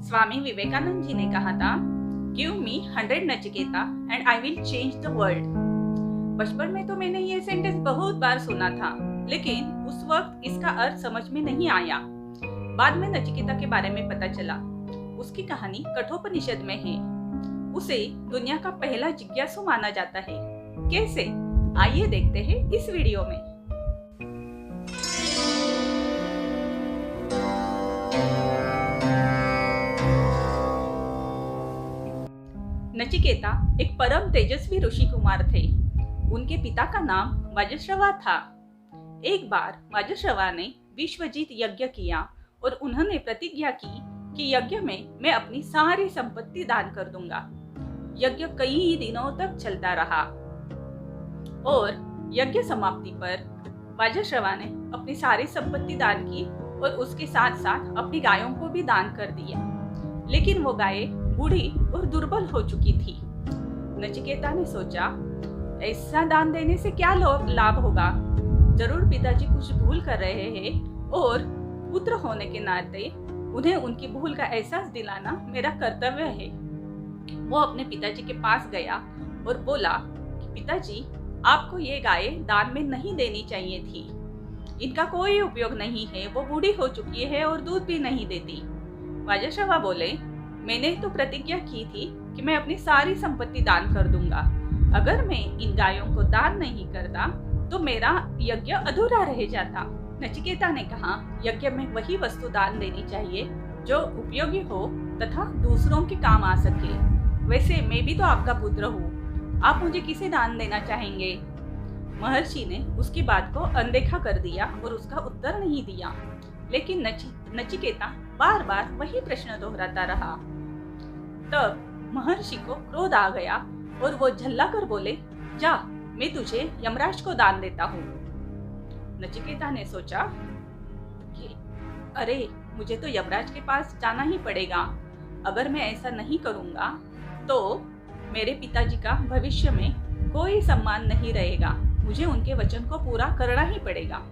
स्वामी विवेकानंद जी ने कहा था, give me 100 Nachiketa and I will change the world. बचपन में तो मैंने ये सेंटेंस बहुत बार सुना था, लेकिन उस वक्त इसका अर्थ समझ में नहीं आया। बाद में नचिकेता के बारे में पता चला। उसकी कहानी कठोपनिषद में है। उसे दुनिया का पहला जिज्ञासु माना जाता है। कैसे? आइए देखते हैं इस वीडियो में। नचिकेता एक परम तेजस्वी ऋषि कुमार थे। उनके पिता का नाम वाजश्रवा था। एक बार वाजश्रवा ने विश्वजीत यज्ञ किया और उन्होंने प्रतिज्ञा की कि यज्ञ में मैं अपनी सारी संपत्ति दान कर दूंगा। यज्ञ कई दिनों तक चलता रहा और यज्ञ समाप्ति पर वाजश्रवा ने अपनी सारी संपत्ति दान की और उसके साथ साथ अपनी गायों को भी दान कर दिया। लेकिन वो गायें बूढ़ी और दुर्बल हो चुकी थी। नचिकेता ने सोचा, ऐसा दान देने से क्या लाभ होगा? जरूर पिताजी कुछ भूल कर रहे हैं और पुत्र होने के नाते उन्हें उनकी भूल का एहसास दिलाना मेरा कर्तव्य है। वो अपने पिताजी के पास गया और बोला कि पिताजी, आपको ये गायें दान में नहीं देनी चाहिए थी। इनका कोई उपयोग नहीं है, वो बूढ़ी हो चुकी है और दूध भी नहीं देती। वाजश्रवा बोले, मैंने तो प्रतिज्ञा की थी कि मैं अपनी सारी संपत्ति दान कर दूंगा। अगर मैं इन गायों को दान नहीं करता तो मेरा यज्ञ अधूरा रह जाता। नचिकेता ने कहा, यज्ञ में वही वस्तु दान देनी चाहिए जो उपयोगी हो तथा दूसरों के काम आ सके। वैसे मैं भी तो आपका पुत्र हूँ, आप मुझे किसे दान देना चाहेंगे? महर्षि ने उसकी बात को अनदेखा कर दिया और उसका उत्तर नहीं दिया। लेकिन नचिकेता बार बार वही प्रश्न दोहराता रहा। तब महर्षि को क्रोध आ गया और वो झल्ला कर बोले, जा, मैं तुझे यमराज को दान देता हूँ। नचिकेता ने सोचा कि अरे, मुझे तो यमराज के पास जाना ही पड़ेगा। अगर मैं ऐसा नहीं करूँगा तो मेरे पिताजी का भविष्य में कोई सम्मान नहीं रहेगा। मुझे उनके वचन को पूरा करना ही पड़ेगा।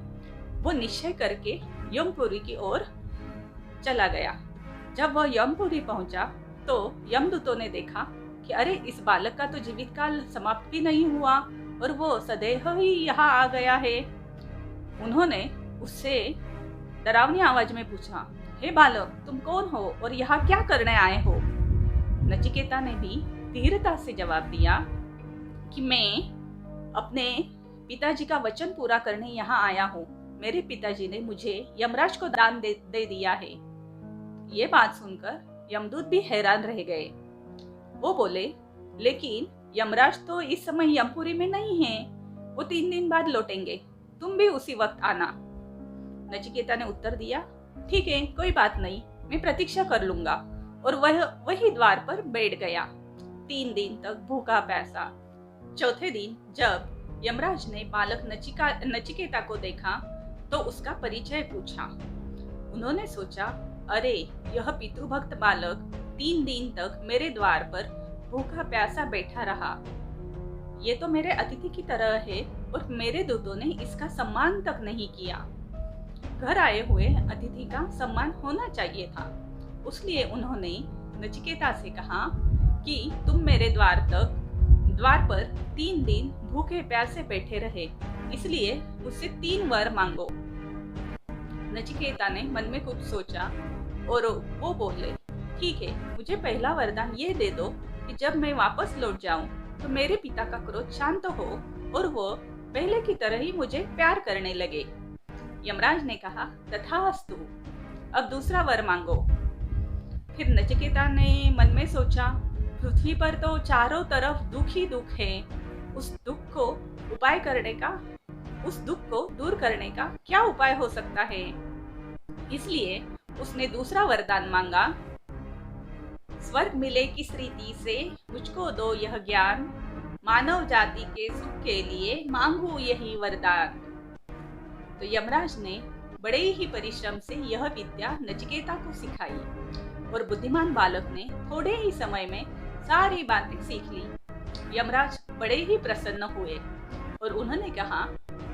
वो निश्चय करके यमपुरी की ओर चला गया। जब वह यमपुरी पहुंचा तो यमदूतों ने देखा कि अरे, इस बालक का तो जीवित काल समाप्त भी नहीं हुआ और वो सदैव ही यहाँ आ गया है। उन्होंने उससे डरावनी आवाज में पूछा, हे बालक, तुम कौन हो और यहाँ क्या करने आए हो? नचिकेता ने भी धीरता से जवाब दिया कि मैं अपने पिताजी का वचन पूरा करने यहाँ आया हूँ। मेरे पिताजी ने मुझे यमराज को दान दे दिया है। ये बात सुनकर यमदूत भी हैरान रह गए। वो बोले, लेकिन यमराज तो इस समय यमपुरी में नहीं है, वो 3 दिन बाद लौटेंगे, तुम भी उसी वक्त आना। नचिकेता ने उत्तर दिया, ठीक है, कोई बात नहीं, मैं प्रतीक्षा कर लूंगा। और वह वही द्वार पर बैठ गया, 3 दिन तक भूखा प्यासा। चौथे दिन जब यमराज ने बालक नचिकेता को देखा तो उसका परिचय पूछा। उन्होंने सोचा, अरे, यह पितृभक्त बालक 3 दिन तक मेरे द्वार पर भूखा प्यासा बैठा रहा। ये तो मेरे अतिथि की तरह है और मेरे दूतों ने इसका सम्मान तक नहीं किया। घर आए हुए अतिथि का सम्मान होना चाहिए था। उसलिए उन्होंने नचिकेता से कहा कि तुम मेरे द्वार पर 3 दिन भूखे प्यासे बैठे रहे, इसलिए मुझसे 3 वर मांगो। नचिकेता ने मन में कुछ सोचा और वो बोले, ठीक है, मुझे पहला वरदान ये दे दो कि जब मैं वापस लौट जाऊं तो मेरे पिता का क्रोध शांत हो और वो पहले की तरह ही मुझे प्यार करने लगे। यमराज ने कहा, तथास्तु, अब दूसरा वर मांगो। फिर नचिकेता ने मन में सोचा, पृथ्वी पर तो चारों तरफ दुख ही दुख है। उस दुख को दूर करने का क्या उपाय हो सकता है? इसलिए उसने दूसरा वरदान मांगा, स्वर्ग मिले किस रीति से मुझको दो यह ज्ञान, मानव जाति के सुख के लिए मांगू यही वरदान। तो यमराज ने बड़े ही परिश्रम से यह विद्या नचिकेता को सिखाई और बुद्धिमान बालक ने थोड़े ही समय में सारी बातें सीख ली। यमराज बड़े ही प्रसन्न हुए और उन्होंने कहा,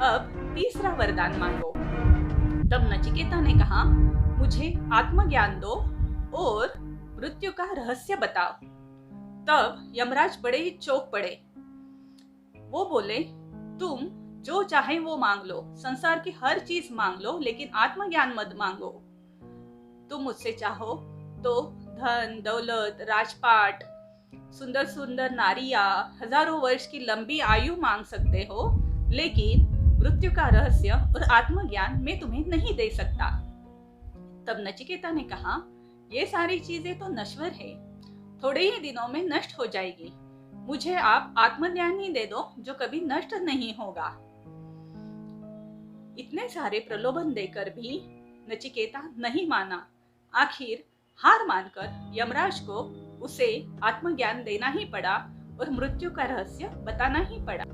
अब तीसरा वरदान मांगो। तब नचिकेता ने कहा, मुझे आत्मज्ञान दो और मृत्यु का रहस्य बताओ। तब यमराज बड़े ही चौंक पड़े। वो बोले, तुम जो चाहे वो मांग लो, संसार की हर चीज मांग लो, लेकिन आत्मज्ञान मत मांगो। तुम मुझसे चाहो तो धन दौलत, राजपाट, सुंदर सुंदर नारियां, हजारों वर्ष की लंबी आयु मांग सकते हो, लेकिन मृत्यु का रहस्य और आत्मज्ञान मैं तुम्हें नहीं दे सकता। तब नचिकेता ने कहा, ये सारी चीजें तो नश्वर है, थोड़े ही दिनों में नष्ट हो जाएगी। मुझे आप आत्मज्ञान ही दे दो जो कभी नष्ट नहीं होगा। इतने सारे प्रलोभन देकर भी नचिकेता नहीं माना। आखिर हार मानकर यमराज को उसे आत्मज्ञान देना ही पड़ा और मृत्यु का रहस्य बताना ही पड़ा।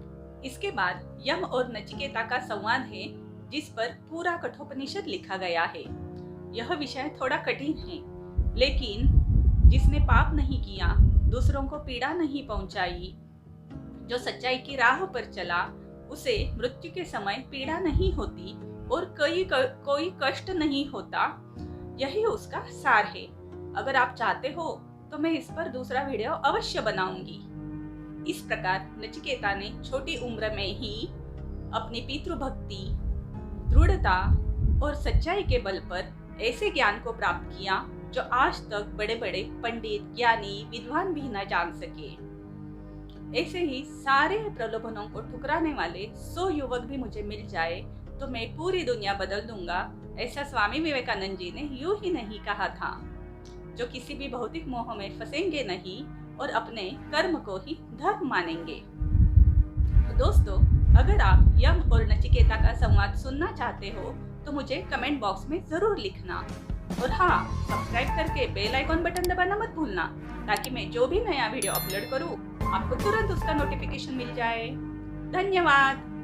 इसके बाद यम और नचिकेता का संवाद है, जिस पर पूरा कठोपनिषद लिखा गया है। यह विषय थोड़ा कठिन है, लेकिन जिसने पाप नहीं किया, दूसरों को पीड़ा नहीं पहुंचाई, जो सच्चाई की राह पर चला, उसे मृत्यु के समय पीड़ा नहीं होती और कोई कष्ट नहीं होता। यही उसका सार है। अगर आप चाहते हो तो मैं इस पर दूसरा वीडियो अवश्य बनाऊंगी। इस प्रकार नचिकेता ने छोटी उम्र में ही अपनी पितृभक्ति, दृढ़ता और सच्चाई के बल पर ऐसे ज्ञान को प्राप्त किया जो आज तक बड़े बड़े पंडित, ज्ञानी, विद्वान भी न जान सके। ऐसे ही सारे प्रलोभनों को ठुकराने वाले 100 युवक भी मुझे मिल जाए तो मैं पूरी दुनिया बदल दूंगा, ऐसा स्वामी विवेकानंद जी ने यूं ही नहीं कहा था। जो किसी भी भौतिक मोह में फंसेंगे नहीं और अपने कर्म को ही धर्म मानेंगे। तो दोस्तों, अगर आप यम और नचिकेता का संवाद सुनना चाहते हो तो मुझे कमेंट बॉक्स में जरूर लिखना। और हाँ, सब्सक्राइब करके बेल आइकॉन बटन दबाना मत भूलना, ताकि मैं जो भी नया वीडियो अपलोड करूँ आपको तुरंत उसका नोटिफिकेशन मिल जाए। धन्यवाद।